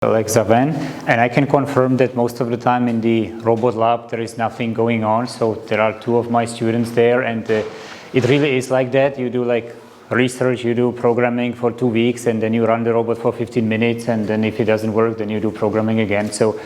like Zaven, and I can confirm that most of the time in the robot lab there is nothing going on. So there are two of my students there, and it really is like that. You do like research, you do programming for 2 weeks, and then you run the robot for 15 minutes, and then if it doesn't work, then you do programming again. So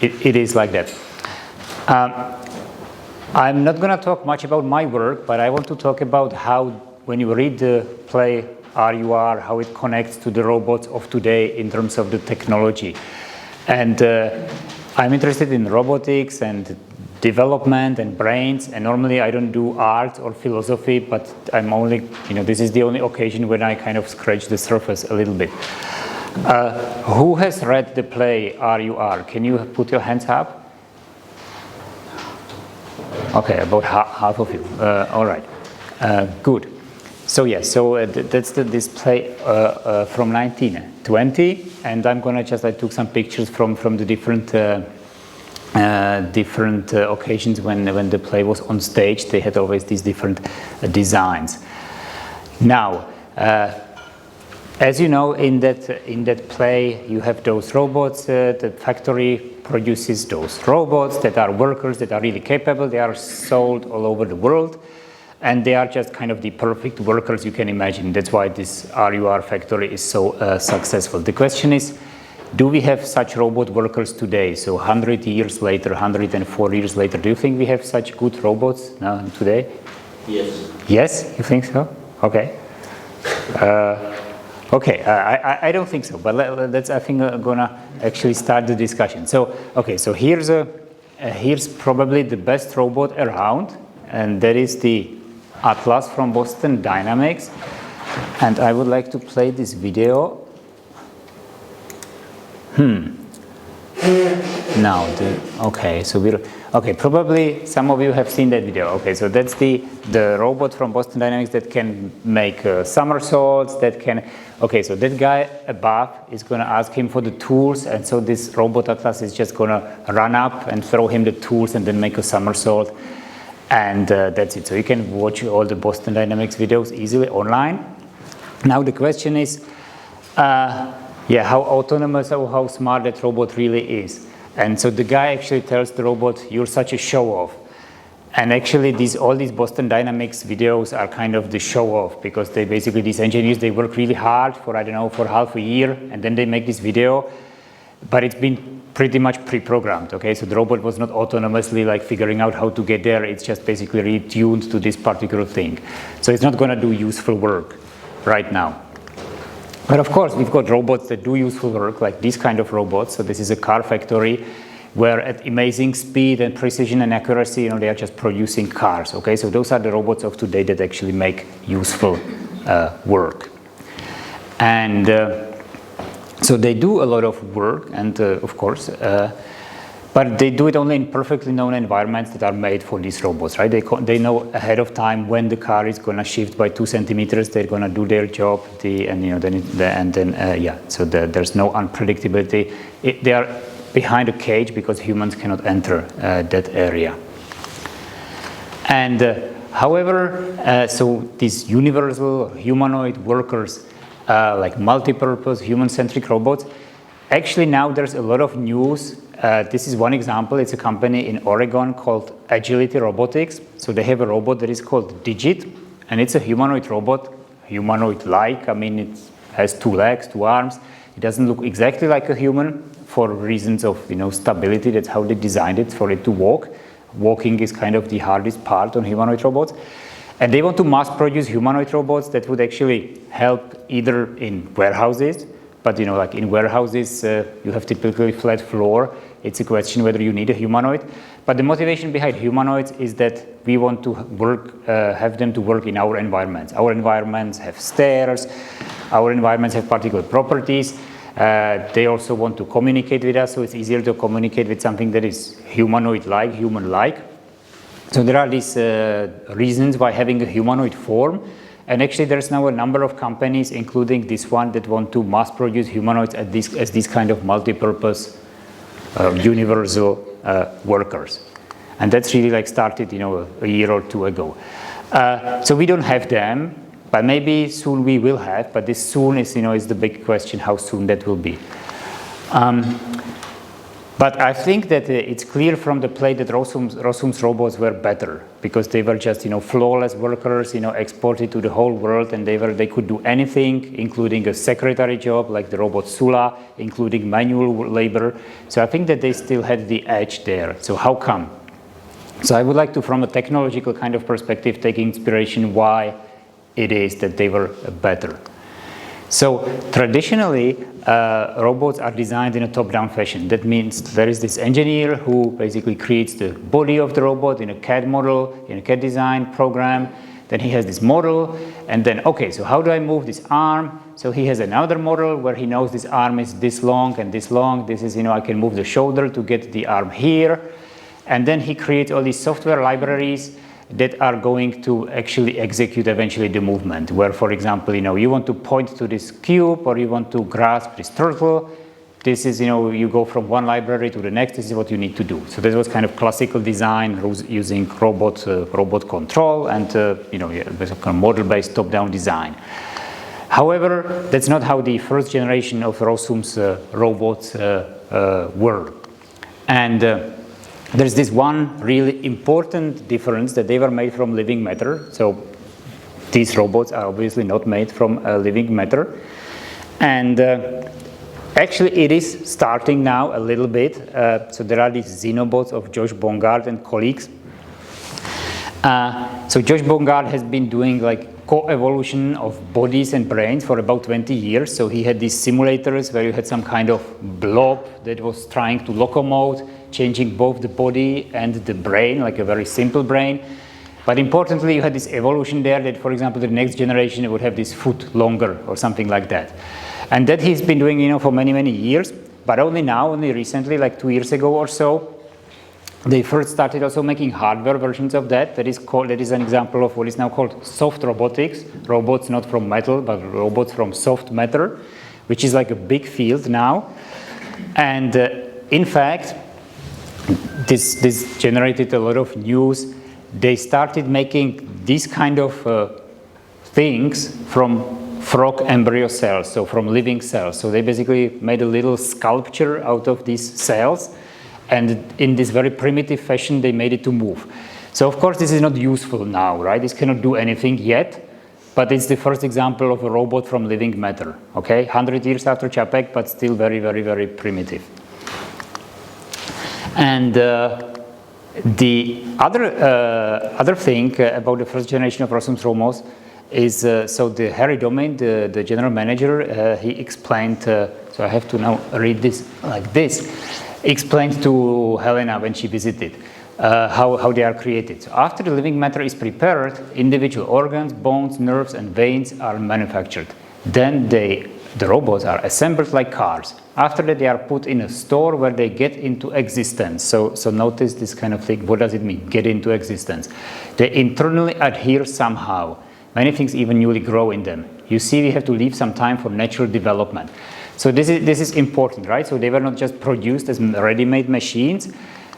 it is like that. I'm not going to talk much about my work, but I want to talk about how, when you read the play R.U.R, how it connects to the robots of today in terms of the technology. And I'm interested in robotics and development and brains, and normally I don't do art or philosophy, but I'm only, this is the only occasion when I kind of scratch the surface a little bit. Who has read the play R.U.R? Can you put your hands up? Okay, about half of you. All right, good. So yes, that's the display from 1920, and I'm gonna just, I took some pictures from the different occasions when the play was on stage. They had always these different designs. Now, as you know, in that play, you have those robots. The factory produces those robots that are workers that are really capable. They are sold all over the world. And they are just kind of the perfect workers you can imagine. That's why this R.U.R factory is so successful. The question is, do we have such robot workers today? So 100 years later, 104 years later, do you think we have such good robots now today? Yes. Yes, you think so? Okay. Okay, I don't think so, but let's, I think, gonna actually start the discussion. So, okay, so here's probably the best robot around, and that is the Atlas from Boston Dynamics, and I would like to play this video. Now, okay, so probably some of you have seen that video. Okay, so that's the robot from Boston Dynamics that can make somersaults, that can, okay, so that guy above is going to ask him for the tools, and so this robot Atlas is just going to run up and throw him the tools and then make a somersault. And that's it. So you can watch all the Boston Dynamics videos easily online. Now the question is, how autonomous or how smart that robot really is. And so the guy actually tells the robot, "You're such a show-off." And actually, all these Boston Dynamics videos are kind of the show-off, because they basically, these engineers, they work really hard for, I don't know, for half a year, and then they make this video, but it's been pretty much pre-programmed, okay? So the robot was not autonomously like figuring out how to get there. It's just basically retuned to this particular thing. So it's not gonna do useful work right now. But of course, we've got robots that do useful work, like these kind of robots. So this is a car factory where at amazing speed and precision and accuracy, they are just producing cars, okay? So those are the robots of today that actually make useful work. And so they do a lot of work, and of course, but they do it only in perfectly known environments that are made for these robots, right? They know ahead of time when the car is going to shift by 2 centimeters. They're going to do their job, so there's no unpredictability. They are behind a cage because humans cannot enter that area. And however, so these universal humanoid workers, like multi-purpose human-centric robots, actually now there's a lot of news. This is one example. It's a company in Oregon called Agility Robotics. So they have a robot that is called Digit, and it's a humanoid robot, humanoid-like. I mean, it has 2 legs, 2 arms. It doesn't look exactly like a human for reasons of stability. That's how they designed it, for it to walk. Walking is kind of the hardest part on humanoid robots. And they want to mass produce humanoid robots that would actually help either in warehouses, but like in warehouses, you have typically flat floor. It's a question whether you need a humanoid. But the motivation behind humanoids is that we want to have them to work in our environments. Our environments have stairs. Our environments have particular properties. They also want to communicate with us, so it's easier to communicate with something that is humanoid-like, human-like. So there are these reasons why having a humanoid form. And actually, there's now a number of companies, including this one, that want to mass produce humanoids as these kind of multi-purpose universal workers. And that's really like started, a year or 2 ago. So we don't have them, but maybe soon we will have. But this soon is, is the big question, how soon that will be. But I think that it's clear from the play that Rossum's robots were better because they were just, flawless workers, exported to the whole world, and they could do anything, including a secretary job like the robot Sula, including manual labor. So I think that they still had the edge there. So how come? So I would like to, from a technological kind of perspective, take inspiration why it is that they were better. So traditionally, robots are designed in a top-down fashion. That means there is this engineer who basically creates the body of the robot in a CAD model, in a CAD design program. Then he has this model, and then, okay, so how do I move this arm? So he has another model where he knows this arm is this long and this long. This is, I can move the shoulder to get the arm here. And then he creates all these software libraries that are going to actually execute eventually the movement, where, for example, you want to point to this cube or you want to grasp this turtle. This is, you go from one library to the next. This is what you need to do. So this was kind of classical design using robot control and, basically model-based top-down design. However, that's not how the first generation of Rossum's robots were. And there's this one really important difference, that they were made from living matter. So these robots are obviously not made from living matter. And actually it is starting now a little bit. So there are these Xenobots of Josh Bongard and colleagues. So Josh Bongard has been doing co-evolution of bodies and brains for about 20 years. So he had these simulators where you had some kind of blob that was trying to locomote, changing both the body and the brain, like a very simple brain. But importantly, you had this evolution there that, for example, the next generation would have this foot longer or something like that. And that he's been doing, for many, many years. But only now, only recently, like 2 years ago or so, they first started also making hardware versions of that. That is an example of what is now called soft robotics. Robots not from metal, but robots from soft matter, which is like a big field now. And in fact, this generated a lot of news. They started making these kind of things from frog embryo cells, so from living cells. So they basically made a little sculpture out of these cells, and in this very primitive fashion they made it to move. So of course this is not useful now, right? This cannot do anything yet, but it's the first example of a robot from living matter, okay? 100 years after Čapek, but still very, very, very primitive. And the other thing about the first generation of Rossum's robots is, so the Harry Domain, the general manager, he explained, so I have to now read this like this, explained to Helena when she visited how they are created. So after the living matter is prepared, individual organs, bones, nerves, and veins are manufactured. Then the robots are assembled like cars. After that, they are put in a store where they get into existence. So notice this kind of thing. What does it mean, get into existence? They internally adhere somehow. Many things even newly grow in them. You see, we have to leave some time for natural development. So this is important, right? So they were not just produced as ready-made machines,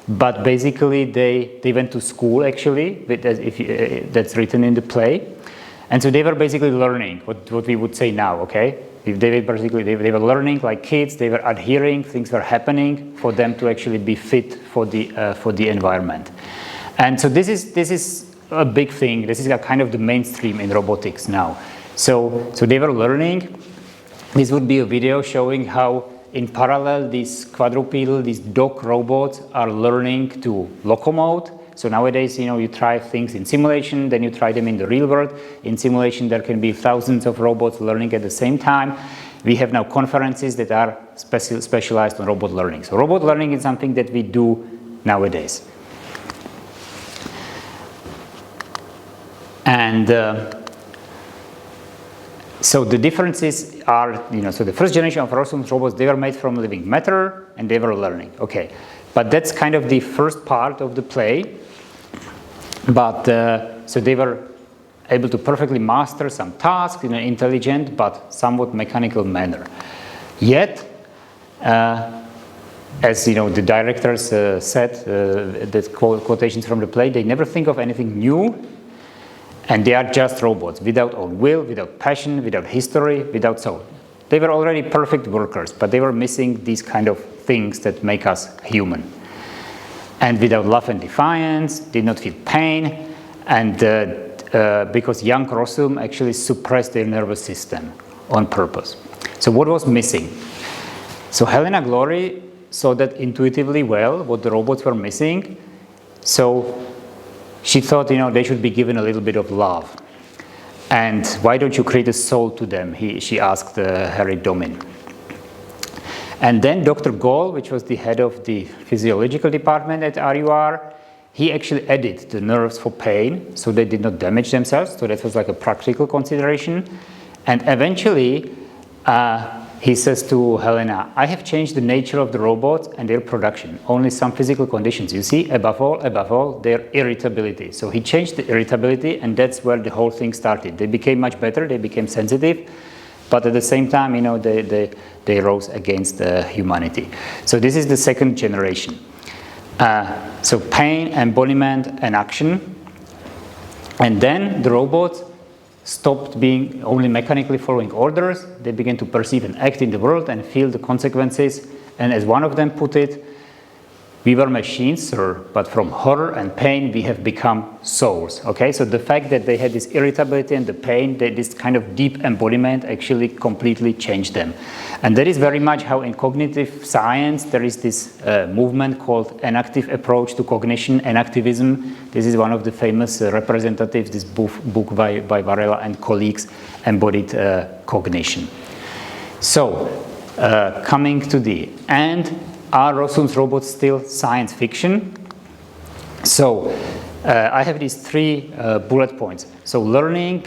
but basically they went to school, actually. That's written in the play. And so they were basically learning what we would say now, okay? They were learning like kids. They were adhering. Things were happening for them to actually be fit for the environment. And so this is a big thing. This is a kind of the mainstream in robotics now. So they were learning. This would be a video showing how, in parallel, these quadrupedal, these dog robots are learning to locomote. So nowadays, you try things in simulation, then you try them in the real world. In simulation, there can be thousands of robots learning at the same time. We have now conferences that are specialized on robot learning. So robot learning is something that we do nowadays. And so the differences are, so the first generation of Rossum's robots, they were made from living matter and they were learning. Okay, but that's kind of the first part of the play. But so they were able to perfectly master some tasks in an intelligent but somewhat mechanical manner. Yet, as the directors said, the quotations from the play, they never think of anything new, and they are just robots without own will, without passion, without history, without soul. They were already perfect workers, but they were missing these kind of things that make us human. And without love and defiance, did not feel pain, and because young Rossum actually suppressed their nervous system on purpose. So what was missing? So Helena Glory saw that intuitively well, what the robots were missing. So she thought, they should be given a little bit of love. And why don't you create a soul to them? She asked Harry Domin. And then Dr. Gall, which was the head of the physiological department at R.U.R, he actually added the nerves for pain, so they did not damage themselves. So that was like a practical consideration. And eventually, he says to Helena, I have changed the nature of the robots and their production. Only some physical conditions. You see, above all, their irritability. So he changed the irritability, and that's where the whole thing started. They became much better. They became sensitive. But at the same time, they rose against humanity. So this is the second generation. So pain, embodiment, and action. And then the robots stopped being only mechanically following orders. They began to perceive and act in the world and feel the consequences. And as one of them put it, we were machines, sir, but from horror and pain we have become souls. Okay, so the fact that they had this irritability and the pain, this kind of deep embodiment actually completely changed them. And that is very much how in cognitive science there is this movement called enactive approach to cognition, enactivism. This is one of the famous representatives, this book by Varela and colleagues, Embodied Cognition. So, coming to the end, are Rossum's robots still science fiction? So, I have these three bullet points. So learning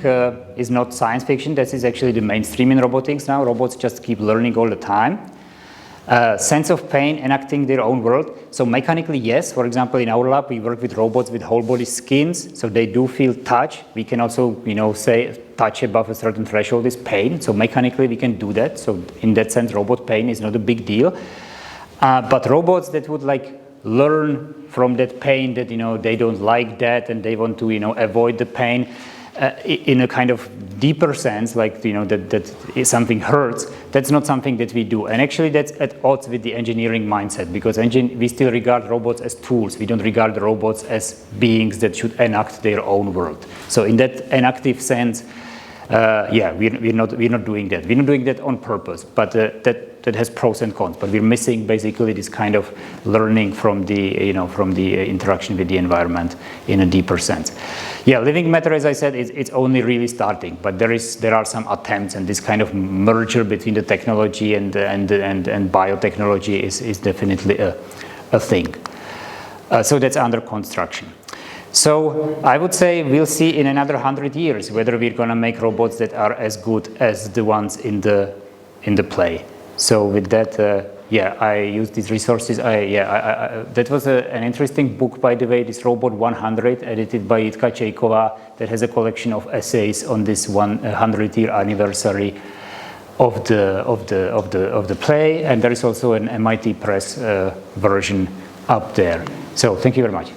is not science fiction. That is actually the mainstream in robotics now. Robots just keep learning all the time. Sense of pain, enacting their own world. So mechanically, yes. For example, in our lab, we work with robots with whole body skins. So they do feel touch. We can also, say touch above a certain threshold is pain. So mechanically, we can do that. So in that sense, robot pain is not a big deal. But robots that would learn from that pain that they don't like that and they want to avoid the pain in a kind of deeper sense, that something hurts. That's not something that we do, and actually that's at odds with the engineering mindset, because we still regard robots as tools. We don't regard the robots as beings that should enact their own world. So in that enactive sense, we're not doing that. We're not doing that on purpose, but that has pros and cons. But we're missing basically this kind of learning from the interaction with the environment in a deeper sense. Yeah, living matter, as I said, it's only really starting, but there are some attempts, and this kind of merger between the technology and biotechnology is definitely a thing. So that's under construction. So I would say we'll see in another 100 years whether we're going to make robots that are as good as the ones in the play. So with that, I use these resources. That was an interesting book, by the way, this Robot 100, edited by Jitka Čejková, that has a collection of essays on this 100-year anniversary of the play, and there is also an MIT Press version up there. So thank you very much.